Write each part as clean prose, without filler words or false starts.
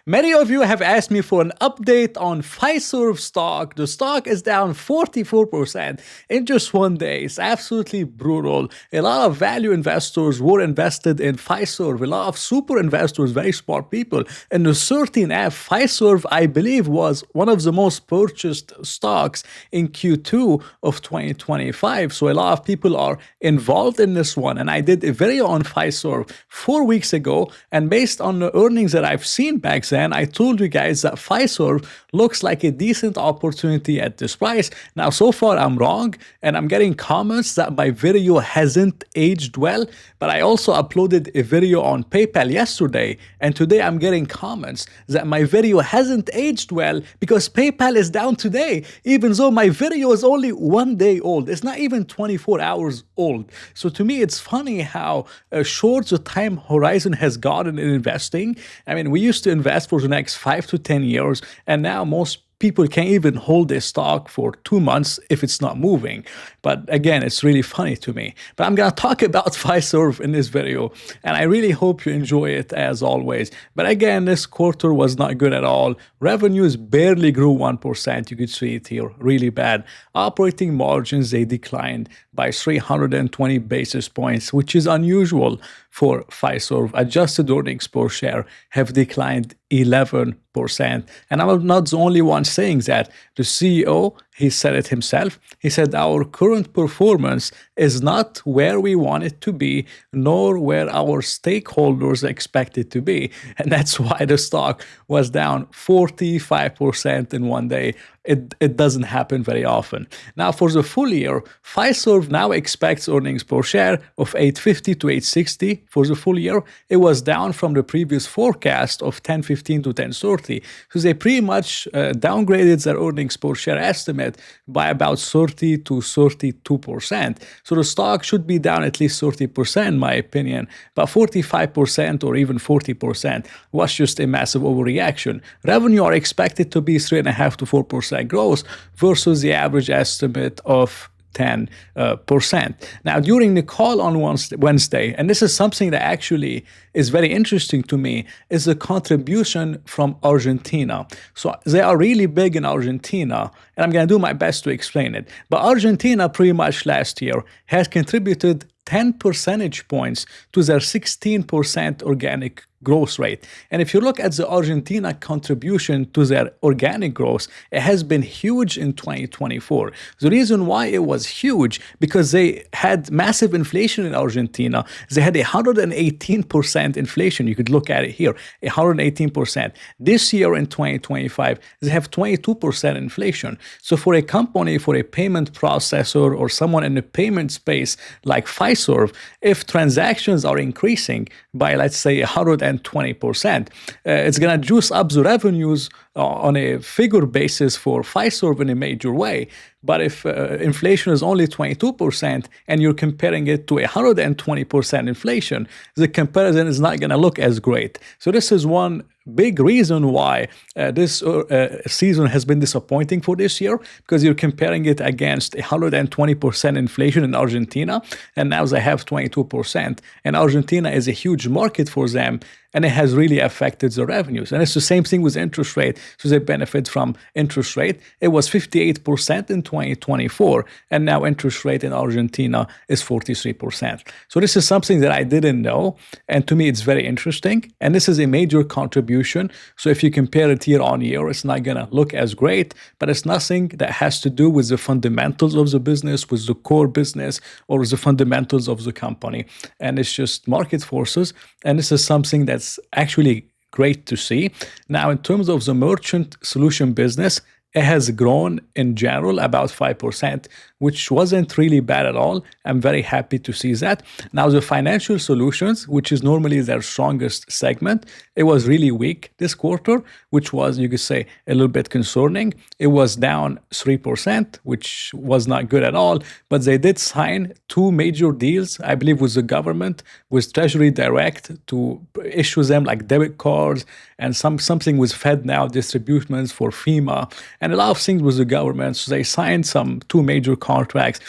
Many of you have asked me for an update on Fiserv stock. The stock is down 44% in just one day. It's absolutely brutal. A lot of value investors were invested in Fiserv. A lot of super investors, very smart people. And the 13F, Fiserv, I believe, was one of the most purchased stocks in Q2 of 2025. So a lot of people are involved in this one. And I did a video on Fiserv 4 weeks ago. And based on the earnings that I've seen back then, I told you guys that Fiserv looks like a decent opportunity at this price. Now, so far, I'm wrong, and I'm getting comments that my video hasn't aged well, but I also uploaded a video on PayPal yesterday, and today I'm getting comments that my video hasn't aged well because PayPal is down today, even though my video is only 1 day old. It's not even 24 hours old. So to me, it's funny how short the time horizon has gotten in investing. I mean, we used to invest for the next 5 to 10 years, and now most people can't even hold a stock for 2 months if it's not moving. But again, it's really funny to me. But I'm going to talk about Fiserv in this video, and I really hope you enjoy it as always. But again, this quarter was not good at all. Revenues barely grew 1%. You could see it here, really bad. Operating margins, they declined by 320 basis points, which is unusual for Fiserv. Adjusted earnings per share have declined 11%. And I'm not the only one saying that. The CEO, he said it himself. He said, our current performance is not where we want it to be, nor where our stakeholders expect it to be. And that's why the stock was down 45% in one day. It doesn't happen very often. Now, for the full year, Fiserv now expects earnings per share of 850 to 860 for the full year. It was down from the previous forecast of 1015 to 1030. So they pretty much downgraded their earnings per share estimate by about 30 to 32%. So the stock should be down at least 30%, in my opinion, but 45% or even 40% was just a massive overreaction. Revenue are expected to be 3.5 to 4% growth versus the average estimate of 10%. Now, during the call on Wednesday, and this is something that actually is very interesting to me, is the contribution from Argentina. So they are really big in Argentina, and I'm going to do my best to explain it. But Argentina pretty much last year has contributed 10 percentage points to their 16% organic growth rate. And if you look at the Argentina contribution to their organic growth, it has been huge in 2024. The reason why it was huge, because they had massive inflation in Argentina. They had 118% inflation. You could look at it here, 118%. This year in 2025, they have 22% inflation. So for a company, for a payment processor or someone in the payment space like Fiserv, if transactions are increasing by, let's say, 120%, it's going to juice up the revenues on a figure basis for Fiserv in a major way. But if inflation is only 22% and you're comparing it to 120% inflation, the comparison is not going to look as great. So this is one big reason why this season has been disappointing for this year, because you're comparing it against 120% inflation in Argentina, and now they have 22%. And Argentina is a huge market for them, and it has really affected the revenues. And it's the same thing with interest rate. So they benefit from interest rate. It was 58% in 2024, and now interest rate in Argentina is 43%. So this is something that I didn't know, and to me it's very interesting. And this is a major contribution. So if you compare it year on year, it's not gonna look as great, but it's nothing that has to do with the fundamentals of the business, with the core business, or the fundamentals of the company. And it's just market forces. And this is something that's actually great to see. Now, in terms of the merchant solution business, it has grown in general about 5%, which wasn't really bad at all. I'm very happy to see that. Now, the financial solutions, which is normally their strongest segment, it was really weak this quarter, which was, you could say, a little bit concerning. It was down 3%, which was not good at all. But they did sign 2 major deals, I believe, with the government, with Treasury Direct to issue them like debit cards, and something with FedNow distributions for FEMA, and a lot of things with the government. So they signed 2 major contracts.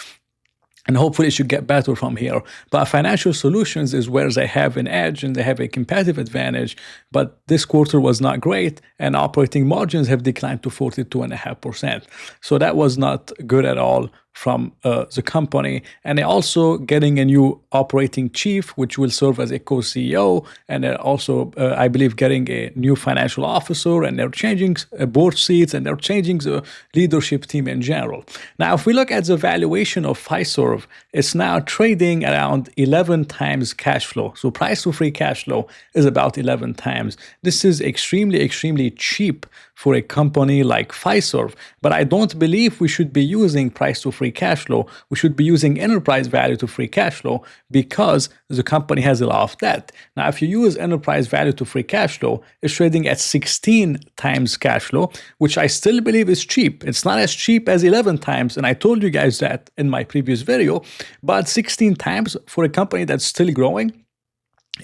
and hopefully it should get better from here. But financial solutions is where they have an edge and they have a competitive advantage. But this quarter was not great, and operating margins have declined to 42.5%. So that was not good at all from the company. And they're also getting a new operating chief, which will serve as a co-CEO. And they're also, I believe, getting a new financial officer, and they're changing board seats, and they're changing the leadership team in general. Now, if we look at the valuation of Fiserv, it's now trading around 11 times cash flow. So price to free cash flow is about 11 times. This is extremely, extremely cheap for a company like Fiserv. But I don't believe we should be using price to free cash flow. We should be using enterprise value to free cash flow because the company has a lot of debt. Now, if you use enterprise value to free cash flow, it's trading at 16 times cash flow, which I still believe is cheap. It's not as cheap as 11 times, and I told you guys that in my previous video, but 16 times for a company that's still growing,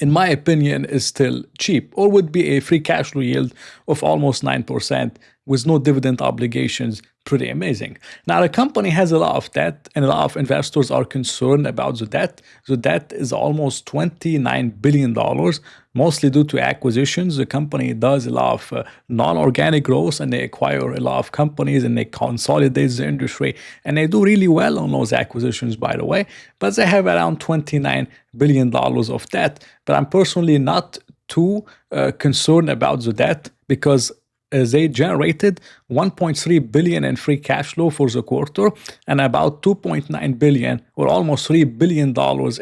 in my opinion, is still cheap, or would be a free cash flow yield of almost 9% with no dividend obligations. Pretty amazing. Now, the company has a lot of debt, and a lot of investors are concerned about the debt. The debt is almost $29 billion, mostly due to acquisitions. The company does a lot of non-organic growth, and they acquire a lot of companies, and they consolidate the industry, and they do really well on those acquisitions, by the way. But they have around $29 billion of debt. But I'm personally not too concerned about the debt because they generated 1.3 billion in free cash flow for the quarter and about 2.9 billion or almost $3 billion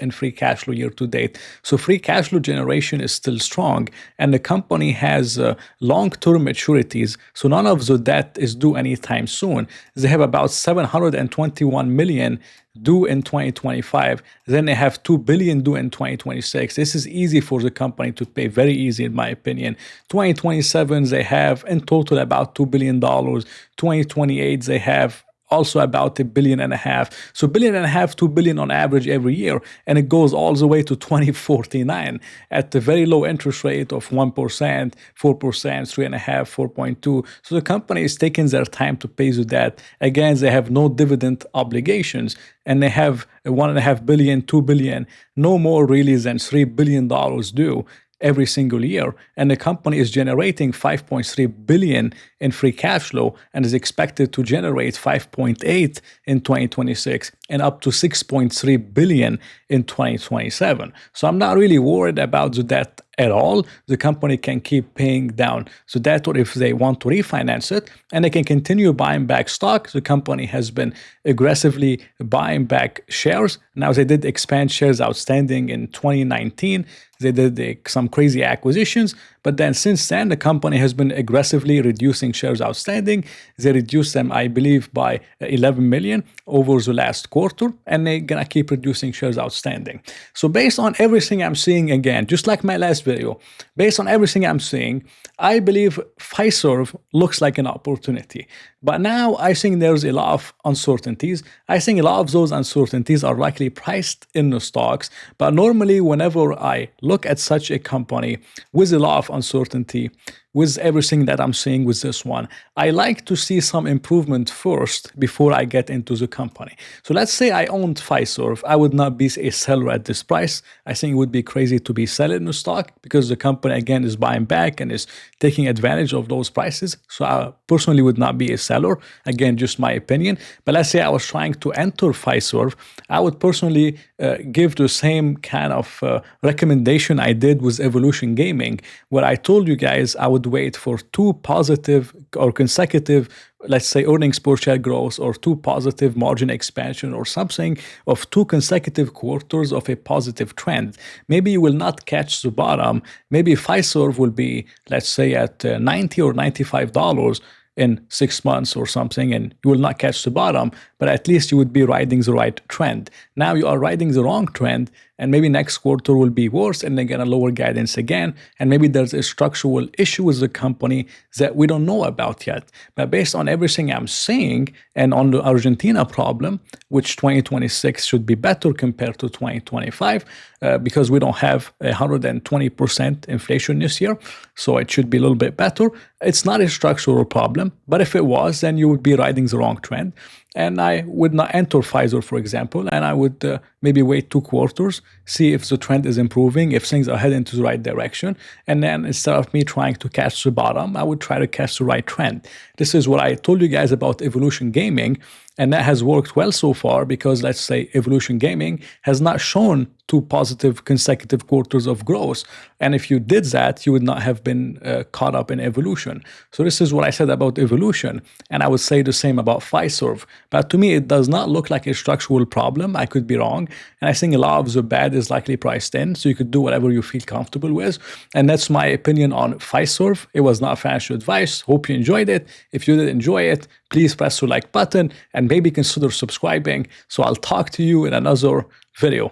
in free cash flow year to date. So free cash flow generation is still strong, and the company has long-term maturities. So none of the debt is due anytime soon. They have about 721 million due in 2025. Then they have 2 billion due in 2026. This is easy for the company to pay, very easy in my opinion. 2027 they have in total about $2 billion. 2028 they have also about $1.5 billion. So $1.5 billion, 2 billion on average every year. And it goes all the way to 2049 at the very low interest rate of 1%, 4%, 3.5%, 4.2%. So the company is taking their time to pay the debt. Again, they have no dividend obligations, and they have 1.5 billion, 2 billion, no more really than $3 billion due every single year. And the company is generating 5.3 billion in free cash flow and is expected to generate 5.8 in 2026 and up to 6.3 billion in 2027. So I'm not really worried about the debt at all. The company can keep paying down the debt, or if they want to refinance it, and they can continue buying back stock. The company has been aggressively buying back shares. Now, they did expand shares outstanding in 2019. They did some crazy acquisitions, but then since then, the company has been aggressively reducing shares outstanding. They reduced them, I believe, by 11 million over the last quarter, and they're gonna keep reducing shares outstanding. So based on everything I'm seeing, again, just like my last video, based on everything I'm seeing, I believe Fiserv looks like an opportunity. But now I think there's a lot of uncertainties. I think a lot of those uncertainties are likely priced in the stocks. But normally, whenever I look at such a company with a lot of uncertainty, with everything that I'm seeing with this one, I like to see some improvement first before I get into the company. So let's say I owned Fiserv. I would not be a seller at this price. I think it would be crazy to be selling the stock because the company, again, is buying back and is taking advantage of those prices. So I personally would not be a seller. Again, just my opinion. But let's say I was trying to enter Fiserv. I would personally give the same kind of recommendation I did with Evolution Gaming, where I told you guys I would wait for 2 positive or consecutive, let's say, earnings per share growth, or 2 positive margin expansion, or something of 2 consecutive quarters of a positive trend. Maybe you will not catch the bottom. Maybe Fiserv will be, let's say, at $90 or $95 in 6 months or something, and you will not catch the bottom, but at least you would be riding the right trend. Now you are riding the wrong trend, and maybe next quarter will be worse, and they're gonna lower guidance again, and maybe there's a structural issue with the company that we don't know about yet. But based on everything I'm saying, and on the Argentina problem, which 2026 should be better compared to 2025, because we don't have 120% inflation this year, so it should be a little bit better. It's not a structural problem, but if it was, then you would be riding the wrong trend. and I would not enter Fiserv, for example, and I would maybe wait 2 quarters, see if the trend is improving, if things are heading to the right direction, and then instead of me trying to catch the bottom, I would try to catch the right trend. This is what I told you guys about Evolution Gaming, and that has worked well so far because, let's say, Evolution Gaming has not shown 2 positive consecutive quarters of growth. And if you did that, you would not have been caught up in Evolution. So this is what I said about Evolution. And I would say the same about Fiserv. But to me, it does not look like a structural problem. I could be wrong. And I think a lot of the bad is likely priced in. So you could do whatever you feel comfortable with. And that's my opinion on Fiserv. It was not financial advice. Hope you enjoyed it. If you did enjoy it, please press the like button and maybe consider subscribing. So I'll talk to you in another video.